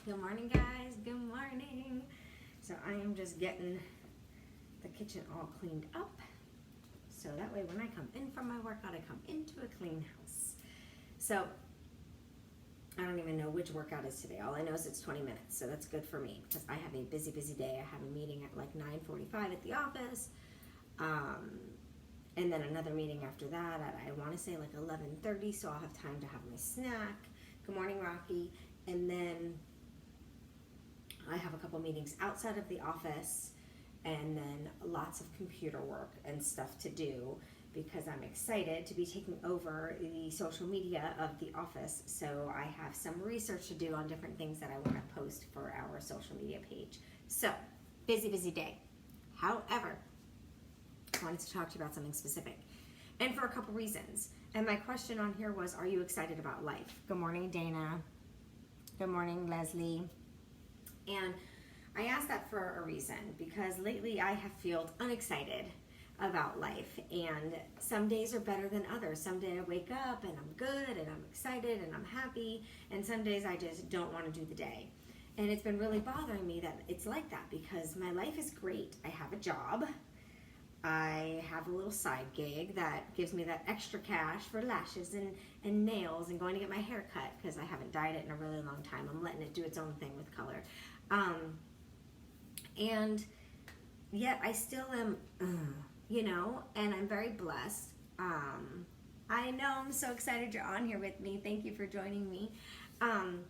Good morning, guys. Good morning. So I am just getting the kitchen all cleaned up. So that way when I come in from my workout, I come into a clean house. So I don't even know which workout is today. All I know is it's 20 minutes. So that's good for me because I have a busy, busy day. I have a meeting at like 9:45 at the office. And then another meeting after that at, I want to say like 11:30. So I'll have time to have my snack. Good morning, Rocky. And then I have a couple meetings outside of the office and then lots of computer work and stuff to do because I'm excited to be taking over the social media of the office. So I have some research to do on different things that I want to post for our social media page. So, busy, busy day. However, I wanted to talk to you about something specific and for a couple reasons. And my question on here was, are you excited about life? Good morning, Dana. Good morning, Leslie. And I asked that for a reason because lately I have felt unexcited about life, and some days are better than others. Some days I wake up and I'm good and I'm excited and I'm happy, and some days I just don't want to do the day. And it's been really bothering me that it's like that because my life is great. I have a job. I have a little side gig that gives me that extra cash for lashes and nails and going to get my hair cut because I haven't dyed it in a really long time. I'm letting it do its own thing with color. And yet I still am, and I'm very blessed. I know, I'm so excited you're on here with me. Thank you for joining me. And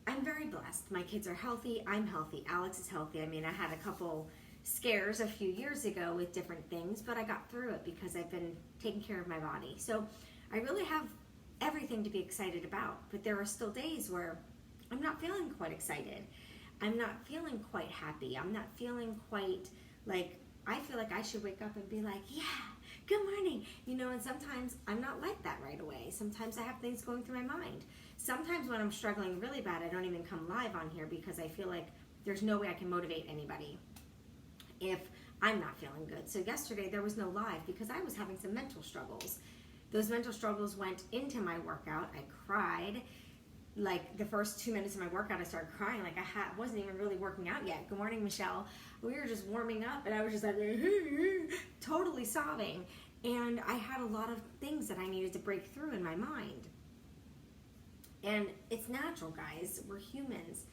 I'm very blessed. My kids are healthy. I'm healthy. Alex is healthy. I mean, I had a couple scares a few years ago with different things, but I got through it because I've been taking care of my body. So I really have everything to be excited about, but there are still days where I'm not feeling quite excited. I'm not feeling quite happy. I'm not feeling quite like, I feel like I should wake up and be like, yeah, good morning. And sometimes I'm not like that right away. Sometimes I have things going through my mind. Sometimes when I'm struggling really bad, I don't even come live on here because I feel like there's no way I can motivate anybody if I'm not feeling good. So yesterday there was no live because I was having some mental struggles. Those mental struggles went into my workout. I cried. Like the first 2 minutes of my workout, I started crying. Like I wasn't even really working out yet. Good morning, Michelle. We were just warming up and I was just like totally sobbing. And I had a lot of things that I needed to break through in my mind. And it's natural, guys. We're humans.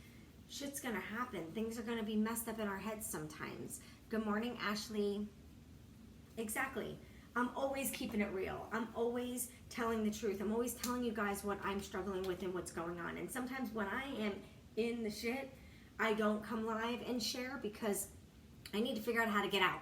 Shit's gonna happen. Things are gonna be messed up in our heads sometimes. Good morning, Ashley. Exactly. I'm always keeping it real. I'm always telling the truth. I'm always telling you guys what I'm struggling with and what's going on. And sometimes when I am in the shit, I don't come live and share because I need to figure out how to get out.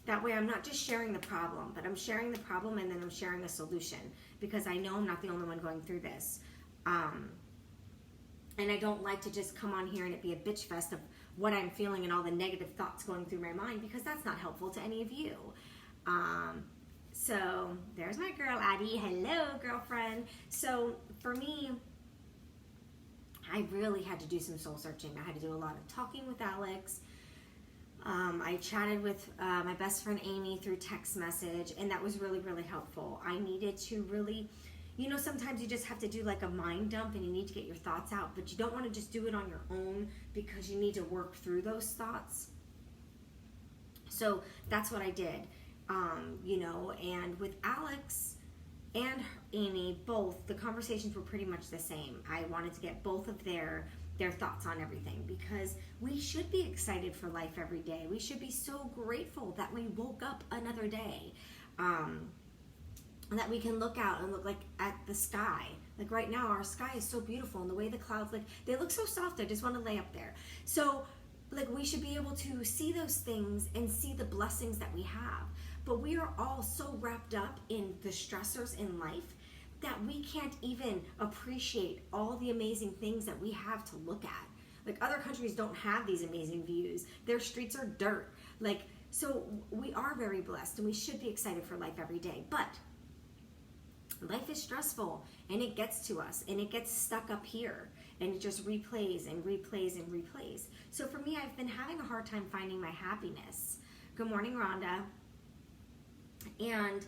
That way I'm not just sharing the problem, but I'm sharing the problem and then I'm sharing a solution because I know I'm not the only one going through this. And I don't like to just come on here and it be a bitch fest of what I'm feeling and all the negative thoughts going through my mind because that's not helpful to any of you. So there's my girl Addie. Hello, girlfriend. So for me, I really had to do some soul searching. I had to do a lot of talking with Alex. I chatted with my best friend Amy through text message, and that was really, really helpful. I needed to really, sometimes you just have to do like a mind dump and you need to get your thoughts out, but you don't want to just do it on your own because you need to work through those thoughts. So that's what I did. And with Alex and Amy, both, the conversations were pretty much the same. I wanted to get both of their thoughts on everything because we should be excited for life every day. We should be so grateful that we woke up another day, that we can look out and look like at the sky. Like right now, our sky is so beautiful and the way the clouds, like they look so soft. I just want to lay up there. So like we should be able to see those things and see the blessings that we have. But we are all so wrapped up in the stressors in life that we can't even appreciate all the amazing things that we have to look at. Like other countries don't have these amazing views. Their streets are dirt. So we are very blessed and we should be excited for life every day. But life is stressful and it gets to us and it gets stuck up here and it just replays and replays and replays. So for me, I've been having a hard time finding my happiness. Good morning, Rhonda. And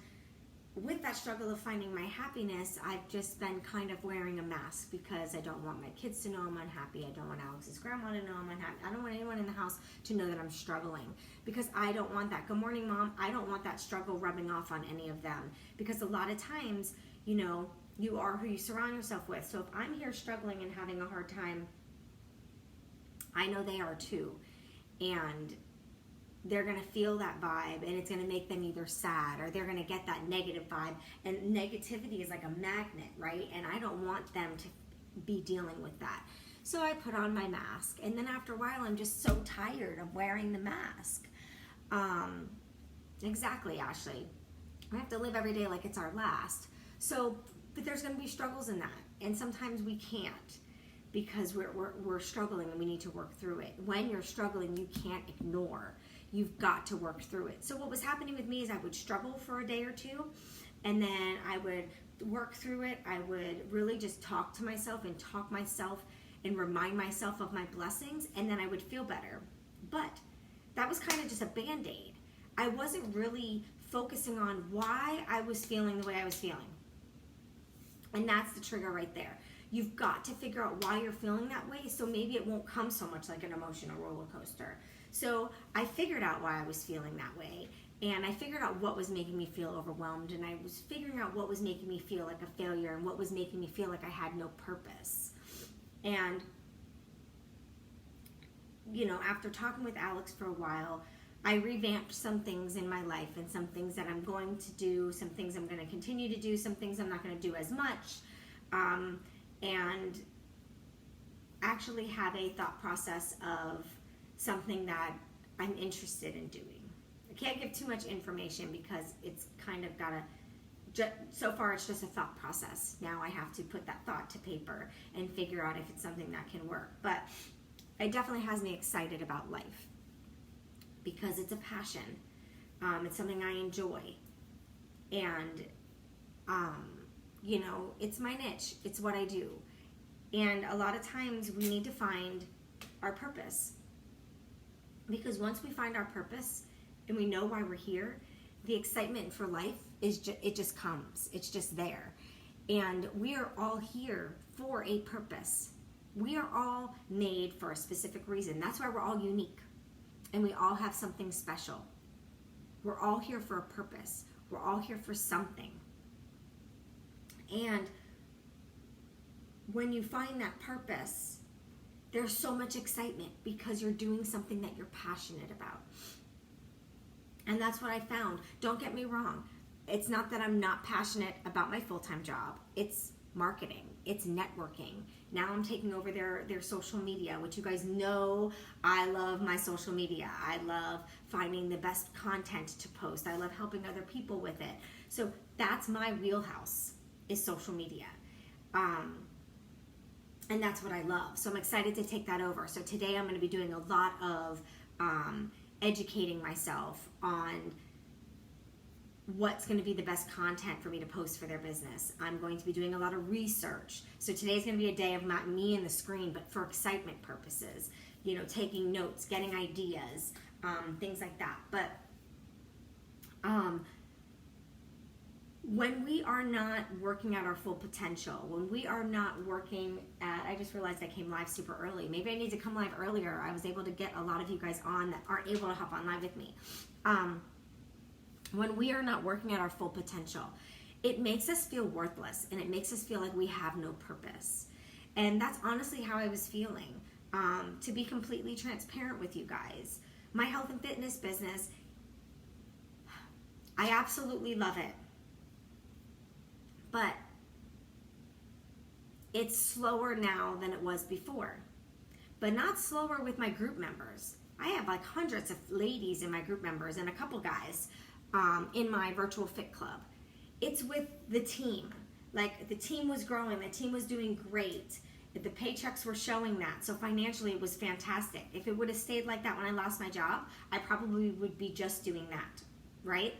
with that struggle of finding my happiness, I've just been kind of wearing a mask because I don't want my kids to know I'm unhappy. I don't want Alex's grandma to know I'm unhappy. I don't want anyone in the house to know that I'm struggling because I don't want that. Good morning, Mom. I don't want that struggle rubbing off on any of them because a lot of times, you know, you are who you surround yourself with. So if I'm here struggling and having a hard time, I know they are too. And they're going to feel that vibe, and it's going to make them either sad or they're going to get that negative vibe. And negativity is like a magnet, right? And I don't want them to be dealing with that. So I put on my mask, and then after a while, I'm just so tired of wearing the mask. Exactly, Ashley. We have to live every day like it's our last. So, but there's going to be struggles in that, and sometimes we can't because we're struggling and we need to work through it. When you're struggling, you can't ignore. You've got to work through it. So what was happening with me is I would struggle for a day or two, and then I would work through it. I would really just talk to myself and remind myself of my blessings, and then I would feel better. But that was kind of just a Band-Aid. I wasn't really focusing on why I was feeling the way I was feeling. And that's the trigger right there. You've got to figure out why you're feeling that way, so maybe it won't come so much like an emotional roller coaster. So I figured out why I was feeling that way, and I figured out what was making me feel overwhelmed, and I was figuring out what was making me feel like a failure and what was making me feel like I had no purpose. And, you know, after talking with Alex for a while, I revamped some things in my life and some things that I'm going to do, some things I'm going to continue to do, some things I'm not going to do as much, and actually have a thought process of something that I'm interested in doing. I can't give too much information because it's kind of so far it's just a thought process. Now I have to put that thought to paper and figure out if it's something that can work. But it definitely has me excited about life because it's a passion. It's something I enjoy. And, you know, it's my niche. It's what I do. And a lot of times we need to find our purpose. Because once we find our purpose and we know why we're here, the excitement for life it just comes. It's just there. And we are all here for a purpose. We are all made for a specific reason. That's why we're all unique. And we all have something special. We're all here for a purpose. We're all here for something. And when you find that purpose, there's so much excitement because you're doing something that you're passionate about. And that's what I found. Don't get me wrong. It's not that I'm not passionate about my full-time job. It's marketing. It's networking. Now I'm taking over their social media, which you guys know I love my social media. I love finding the best content to post. I love helping other people with it. So that's my wheelhouse, is social media. And that's what I love. So I'm excited to take that over. So today I'm going to be doing a lot of educating myself on what's going to be the best content for me to post for their business. I'm going to be doing a lot of research. So today's going to be a day of not me and the screen, but for excitement purposes. You know, taking notes, getting ideas, things like that. But when we are not working at our full potential, when we are not working at, I just realized I came live super early. Maybe I need to come live earlier. I was able to get a lot of you guys on that aren't able to hop on live with me. When we are not working at our full potential, it makes us feel worthless and it makes us feel like we have no purpose. And that's honestly how I was feeling. To be completely transparent with you guys, my health and fitness business, I absolutely love it. But it's slower now than it was before. But not slower with my group members. I have like hundreds of ladies in my group members and a couple guys in my virtual fit club. It's with the team. Like the team was growing, the team was doing great. The paychecks were showing that. So financially it was fantastic. If it would have stayed like that when I lost my job, I probably would be just doing that, right?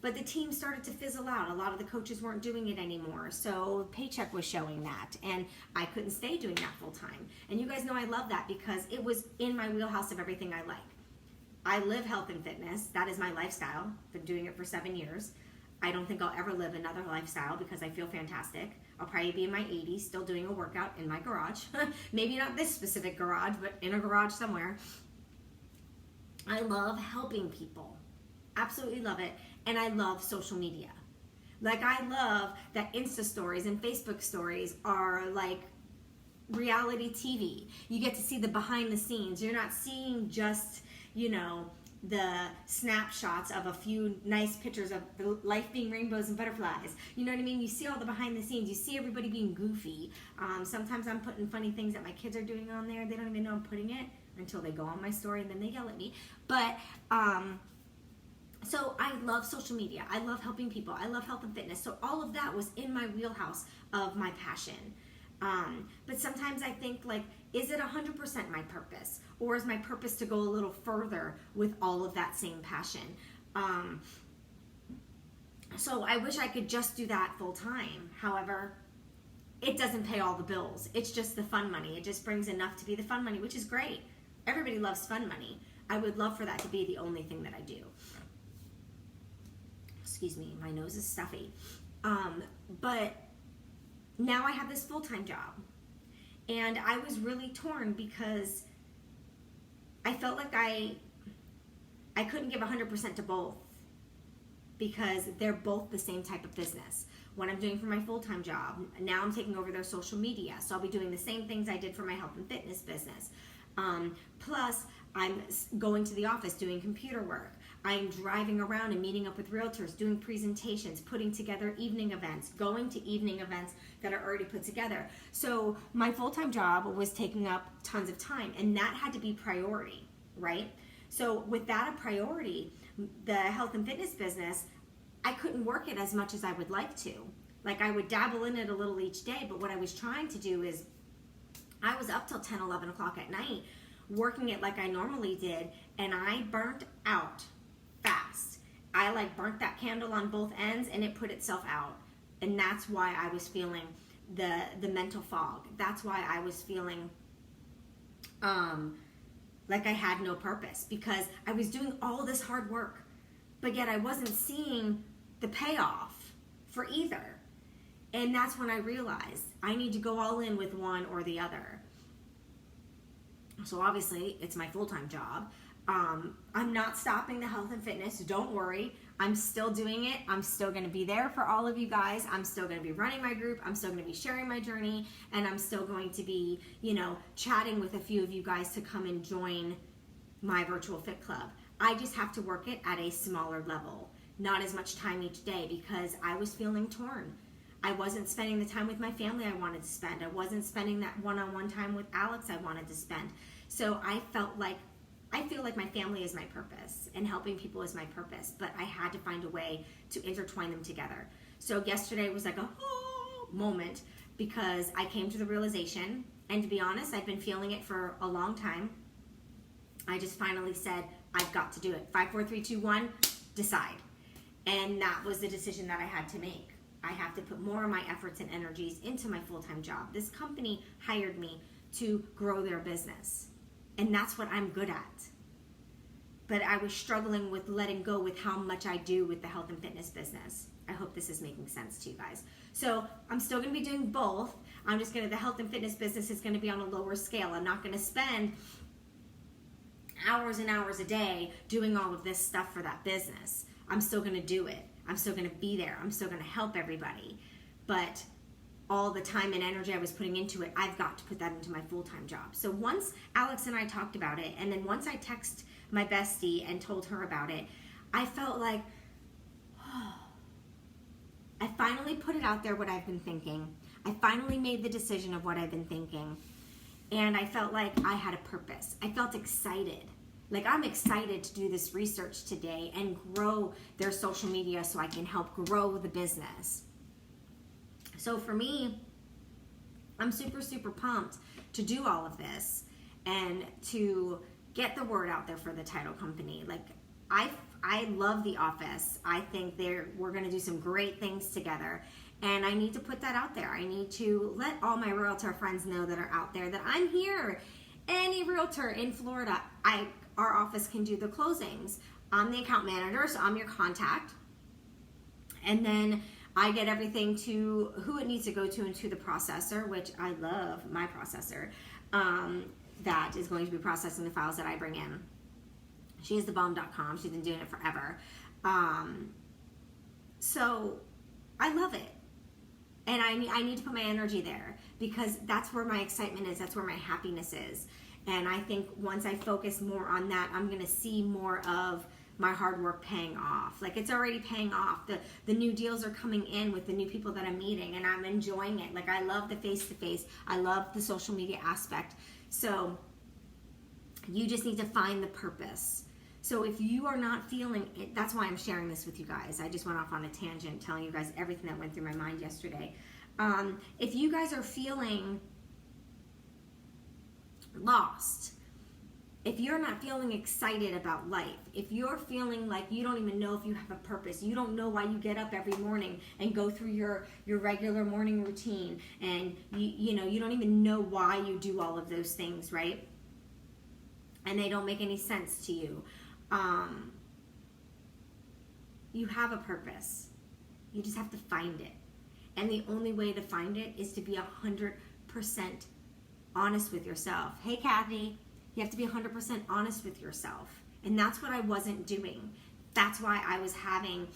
But the team started to fizzle out. A lot of the coaches weren't doing it anymore. So paycheck was showing that. And I couldn't stay doing that full time. And you guys know I love that because it was in my wheelhouse of everything I like. I live health and fitness. That is my lifestyle. Been doing it for 7 years. I don't think I'll ever live another lifestyle because I feel fantastic. I'll probably be in my 80s still doing a workout in my garage. Maybe not this specific garage, but in a garage somewhere. I love helping people. Absolutely love it. And I love social media. Like, I love that Insta stories and Facebook stories are like reality TV. You get to see the behind the scenes. You're not seeing just, you know, the snapshots of a few nice pictures of life being rainbows and butterflies. You know what I mean? You see all the behind the scenes. You see everybody being goofy. Sometimes I'm putting funny things that my kids are doing on there. They don't even know I'm putting it until they go on my story and then they yell at me. But so I love social media. I love helping people. I love health and fitness. So all of that was in my wheelhouse of my passion. But sometimes I think, like, is it 100% my purpose? Or is my purpose to go a little further with all of that same passion? So I wish I could just do that full time. However, it doesn't pay all the bills. It's just the fun money. It just brings enough to be the fun money, which is great. Everybody loves fun money. I would love for that to be the only thing that I do. Excuse me, my nose is stuffy. But now I have this full-time job. And I was really torn because I felt like I couldn't give 100% to both because they're both the same type of business. What I'm doing for my full-time job, now I'm taking over their social media. So I'll be doing the same things I did for my health and fitness business. Plus, I'm going to the office doing computer work. I'm driving around and meeting up with realtors, doing presentations, putting together evening events, going to evening events that are already put together. So my full-time job was taking up tons of time, and that had to be priority, right? So with that a priority, the health and fitness business, I couldn't work it as much as I would like to. Like, I would dabble in it a little each day, but what I was trying to do is I was up till 10, 11 o'clock at night working it like I normally did, and I burnt out fast. I like burnt that candle on both ends and it put itself out. And that's why I was feeling the mental fog. That's why I was feeling like I had no purpose, because I was doing all this hard work, but yet I wasn't seeing the payoff for either. And that's when I realized I need to go all in with one or the other. So obviously it's my full-time job. I'm not stopping the health and fitness. Don't worry. I'm still doing it. I'm still going to be there for all of you guys. I'm still going to be running my group. I'm still going to be sharing my journey. And I'm still going to be, you know, chatting with a few of you guys to come and join my virtual fit club. I just have to work it at a smaller level. Not as much time each day because I was feeling torn. I wasn't spending the time with my family I wanted to spend. I wasn't spending that one-on-one time with Alex I wanted to spend. So I feel like my family is my purpose and helping people is my purpose, but I had to find a way to intertwine them together. So yesterday was like a moment because I came to the realization, and to be honest, I've been feeling it for a long time. I just finally said, I've got to do it. 5, 4, 3, 2, 1, decide. And that was the decision that I had to make. I have to put more of my efforts and energies into my full-time job. This company hired me to grow their business, and that's what I'm good at. But I was struggling with letting go with how much I do with the health and fitness business. I hope this is making sense to you guys. So I'm still going to be doing both. The health and fitness business is going to be on a lower scale. I'm not going to spend hours and hours a day doing all of this stuff for that business. I'm still going to do it. I'm still going to be there. I'm still going to help everybody. But all the time and energy I was putting into it, I've got to put that into my full-time job. So once Alex and I talked about it, and then once I texted my bestie and told her about it, I felt like, I finally put it out there what I've been thinking. I finally made the decision of what I've been thinking. And I felt like I had a purpose. I felt excited. Like, I'm excited to do this research today and grow their social media so I can help grow the business. So for me, I'm super, super pumped to do all of this and to get the word out there for the title company. Like, I love The Office. I think we're going to do some great things together. And I need to put that out there. I need to let all my realtor friends know that are out there that I'm here. Any realtor in Florida, our office can do the closings. I'm the account manager, so I'm your contact. And then I get everything to who it needs to go to into the processor, which I love my processor, that is going to be processing the files that I bring in. She is thebomb.com. She's been doing it forever. So I love it. And I need to put my energy there because that's where my excitement is. That's where my happiness is. And I think once I focus more on that, I'm going to see more of my hard work paying off. Like, it's already paying off. The new deals are coming in with the new people that I'm meeting, and I'm enjoying it. Like, I love the face-to-face. I love the social media aspect. So you just need to find the purpose. So if you are not feeling it, that's why I'm sharing this with you guys. I just went off on a tangent telling you guys everything that went through my mind yesterday. If you guys are feeling lost, if you're not feeling excited about life, if you're feeling like you don't even know if you have a purpose, you don't know why you get up every morning and go through your regular morning routine, and you don't even know why you do all of those things, right? And they don't make any sense to you. You have a purpose. You just have to find it. And the only way to find it is to be 100% honest with yourself. Hey, Kathy, you have to be 100% honest with yourself. And that's what I wasn't doing. That's why I was having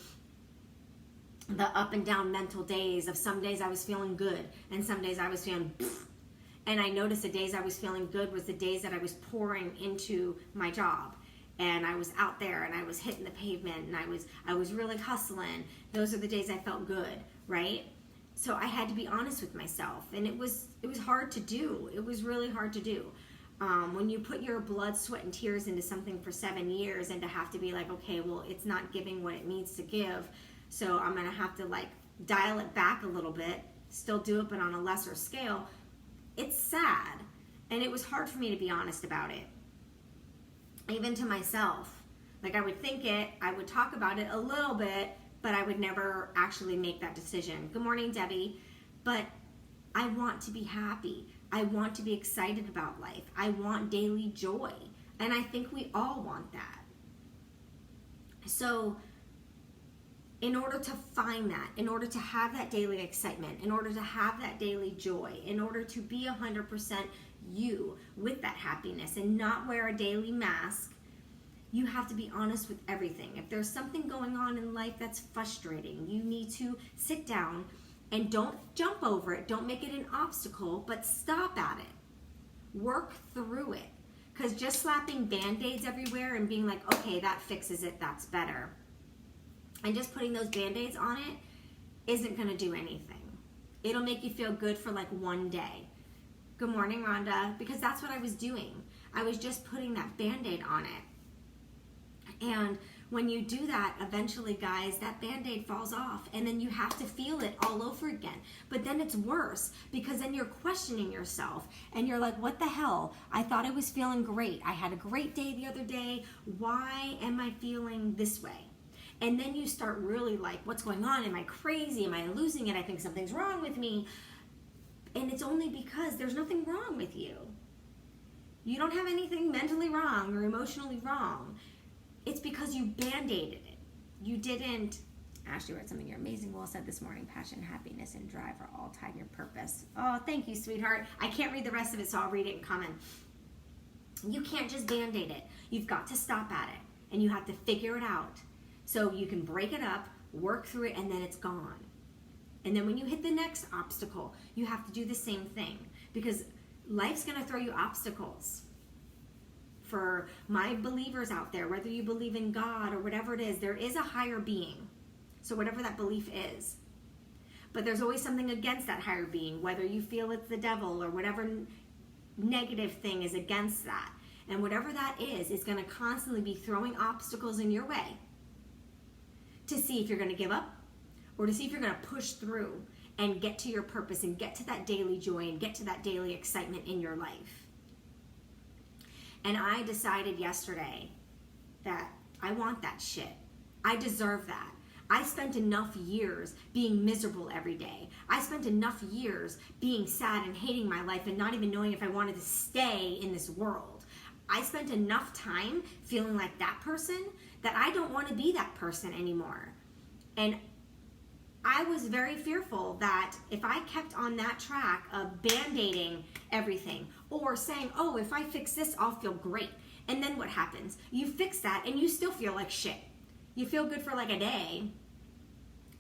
the up and down mental days of some days I was feeling good and some days I was feeling pfft. And I noticed the days I was feeling good was the days that I was pouring into my job. And I was out there and I was hitting the pavement and I was really hustling. Those are the days I felt good, right? So I had to be honest with myself, and it was hard to do. It was really hard to do. When you put your blood, sweat, and tears into something for 7 years, and to have to be like, okay, well, it's not giving what it needs to give, so I'm gonna have to like dial it back a little bit, still do it, but on a lesser scale. It's sad, and it was hard for me to be honest about it, even to myself. Like, I would think it, I would talk about it a little bit, but I would never actually make that decision. Good morning, Debbie. But I want to be happy. I want to be excited about life. I want daily joy. And I think we all want that. So in order to find that, in order to have that daily excitement, in order to have that daily joy, in order to be 100% you with that happiness and not wear a daily mask, you have to be honest with everything. If there's something going on in life that's frustrating, you need to sit down and don't jump over it. Don't make it an obstacle, but stop at it. Work through it. Because just slapping Band-Aids everywhere and being like, okay, that fixes it, that's better, and just putting those Band-Aids on it isn't going to do anything. It'll make you feel good for like one day. Good morning, Rhonda. Because that's what I was doing. I was just putting that Band-Aid on it. And when you do that, eventually, guys, that Band-Aid falls off, and then you have to feel it all over again. But then it's worse, because then you're questioning yourself, and you're like, what the hell? I thought I was feeling great. I had a great day the other day. Why am I feeling this way? And then you start really like, what's going on? Am I crazy? Am I losing it? I think something's wrong with me. And it's only because there's nothing wrong with you. You don't have anything mentally wrong or emotionally wrong. It's because you Band-Aided it. You didn't. Ashley wrote something you're amazing. Well said this morning. Passion, happiness, and drive are all tied to your purpose. Oh, thank you, sweetheart. I can't read the rest of it, so I'll read it in comment. You can't just Band-Aid it. You've got to stop at it, and you have to figure it out. So you can break it up, work through it, and then it's gone. And then when you hit the next obstacle, you have to do the same thing, because life's going to throw you obstacles. For my believers out there, whether you believe in God or whatever it is, there is a higher being. So whatever that belief is. But there's always something against that higher being, whether you feel it's the devil or whatever negative thing is against that. And whatever that is going to constantly be throwing obstacles in your way to see if you're going to give up or to see if you're going to push through and get to your purpose and get to that daily joy and get to that daily excitement in your life. And I decided yesterday that I want that shit. I deserve that. I spent enough years being miserable every day. I spent enough years being sad and hating my life and not even knowing if I wanted to stay in this world. I spent enough time feeling like that person that I don't want to be that person anymore. And I was very fearful that if I kept on that track of band-aiding everything or saying, oh, if I fix this, I'll feel great. And then what happens? You fix that and you still feel like shit. You feel good for like a day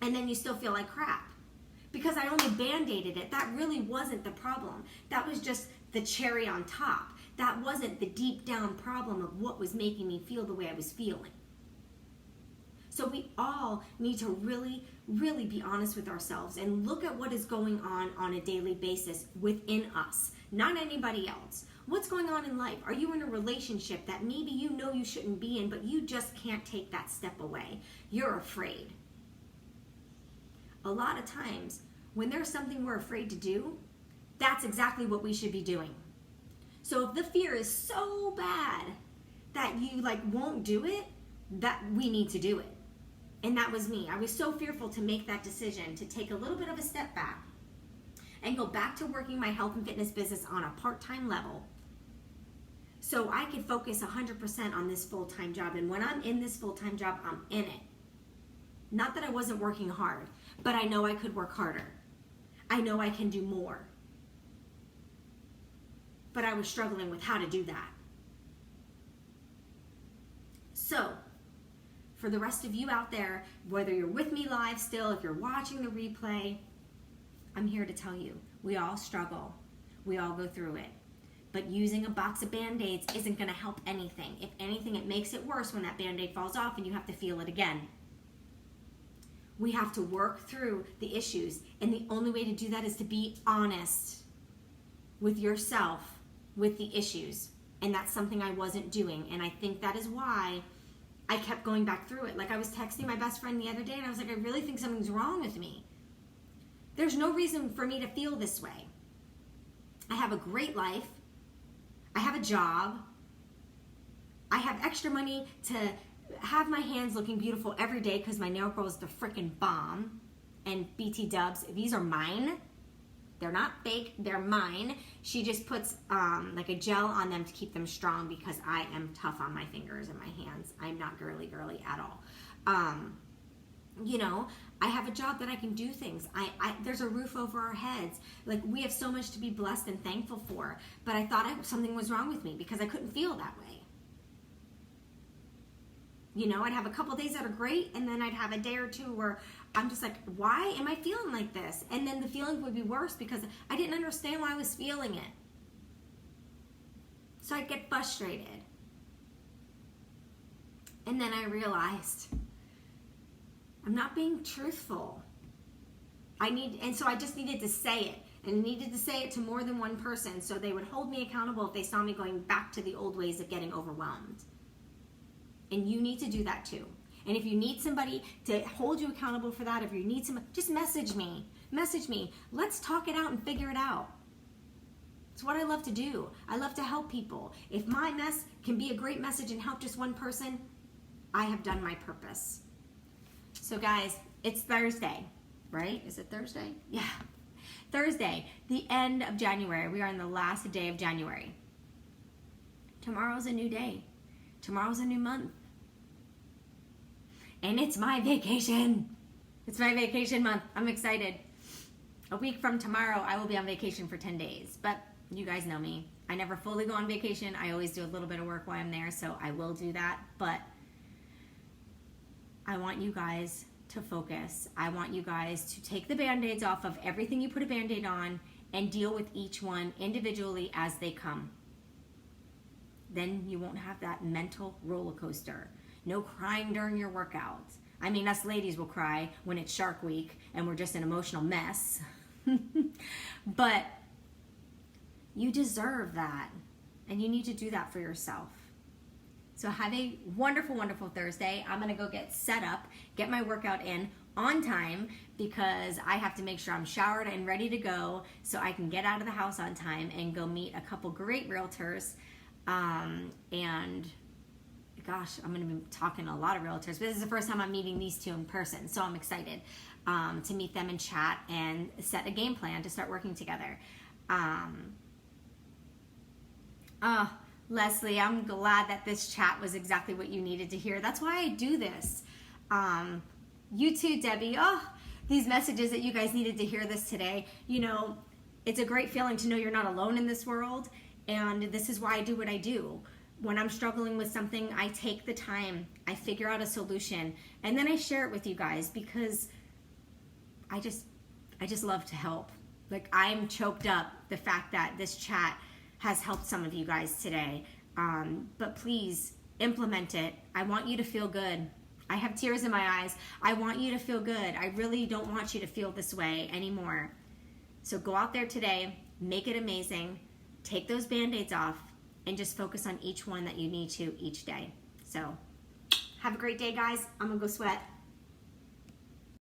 and then you still feel like crap. Because I only band-aided it. That really wasn't the problem. That was just the cherry on top. That wasn't the deep down problem of what was making me feel the way I was feeling. So we all need to really, really be honest with ourselves and look at what is going on a daily basis within us, not anybody else. What's going on in life? Are you in a relationship that maybe you know you shouldn't be in, but you just can't take that step away? You're afraid. A lot of times, when there's something we're afraid to do, that's exactly what we should be doing. So if the fear is so bad that you won't do it, that we need to do it. And that was me. I was so fearful to make that decision, to take a little bit of a step back and go back to working my health and fitness business on a part-time level so I could focus 100% on this full-time job. And when I'm in this full-time job, I'm in it. Not that I wasn't working hard, but I know I could work harder. I know I can do more. But I was struggling with how to do that. So, for the rest of you out there, whether you're with me live still, if you're watching the replay, I'm here to tell you, we all struggle. We all go through it. But using a box of Band-Aids isn't going to help anything. If anything, it makes it worse when that Band-Aid falls off and you have to feel it again. We have to work through the issues, and the only way to do that is to be honest with yourself, with the issues. And that's something I wasn't doing, and I think that is why I kept going back through it. Like, I was texting my best friend the other day and I was like, I really think something's wrong with me. There's no reason for me to feel this way. I have a great life. I have a job. I have extra money to have my hands looking beautiful every day because my nail girl is the freaking bomb. And BT Dubs, these are mine. They're not fake, they're mine. She just puts like a gel on them to keep them strong because I am tough on my fingers and my hands. I'm not girly at all. You know, I have a job that I can do things. There's a roof over our heads. Like, we have so much to be blessed and thankful for. But I thought something was wrong with me because I couldn't feel that way. You know, I'd have a couple days that are great, and then I'd have a day or two where I'm just like, why am I feeling like this? And then the feeling would be worse because I didn't understand why I was feeling it. So I'd get frustrated. And then I realized I'm not being truthful. And so I just needed to say it. And I needed to say it to more than one person so they would hold me accountable if they saw me going back to the old ways of getting overwhelmed. And you need to do that too. And if you need somebody to hold you accountable for that, if you need some, just message me. Message me. Let's talk it out and figure it out. It's what I love to do. I love to help people. If my mess can be a great message and help just one person, I have done my purpose. So guys, it's Thursday, right? Is it Thursday? Yeah. Thursday, the end of January. We are on the last day of January. Tomorrow's a new day. Tomorrow's a new month. And it's my vacation. It's my vacation month. I'm excited. A week from tomorrow, I will be on vacation for 10 days. But you guys know me. I never fully go on vacation. I always do a little bit of work while I'm there, so I will do that. But I want you guys to focus. I want you guys to take the Band-Aids off of everything you put a Band-Aid on and deal with each one individually as they come. Then you won't have that mental roller coaster. No crying during your workouts. I mean, us ladies will cry when it's Shark Week and we're just an emotional mess. But you deserve that. And you need to do that for yourself. So have a wonderful, wonderful Thursday. I'm going to go get set up, get my workout in on time because I have to make sure I'm showered and ready to go so I can get out of the house on time and go meet a couple great realtors. And gosh, I'm going to be talking to a lot of realtors, but this is the first time I'm meeting these two in person, so I'm excited to meet them and chat and set a game plan to start working together. Leslie, I'm glad that this chat was exactly what you needed to hear. That's why I do this. You too, Debbie. Oh, these messages that you guys needed to hear this today. You know, it's a great feeling to know you're not alone in this world, and this is why I do what I do. When I'm struggling with something, I take the time, I figure out a solution, and then I share it with you guys because I just love to help. Like, I'm choked up the fact that this chat has helped some of you guys today. But please implement it. I want you to feel good. I have tears in my eyes. I want you to feel good. I really don't want you to feel this way anymore. So go out there today, make it amazing, take those Band-Aids off, and just focus on each one that you need to each day. So have a great day, guys. I'm gonna go sweat.